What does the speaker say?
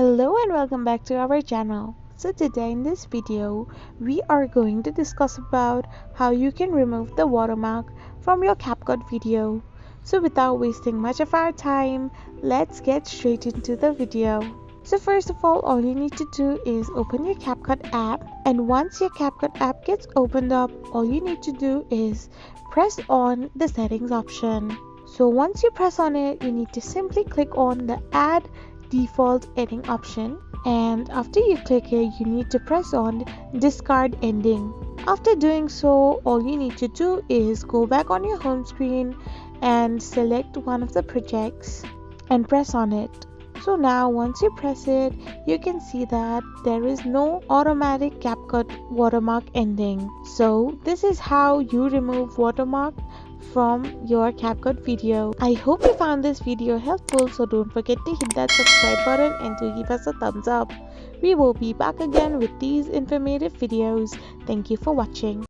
Hello and welcome back to our channel. So today in this video we are going to discuss about how you can remove the watermark from your Capcut video. So without wasting much of our time, let's get straight into the video. So first of all you need to do is open your Capcut app, and once your Capcut app gets opened up, all you need to do is press on the settings option. So once you press on it, you need to simply click on the add default ending option, and after you click it, you need to press on discard ending. After doing so, all you need to do is go back on your home screen and select one of the projects and press on it. So now once you press it, you can see that there is no automatic Capcut watermark ending. So this is how you remove watermark from your Capcut video. I hope you found this video helpful, so don't forget to hit that subscribe button and to give us a thumbs up. We will be back again with these informative videos. Thank you for watching.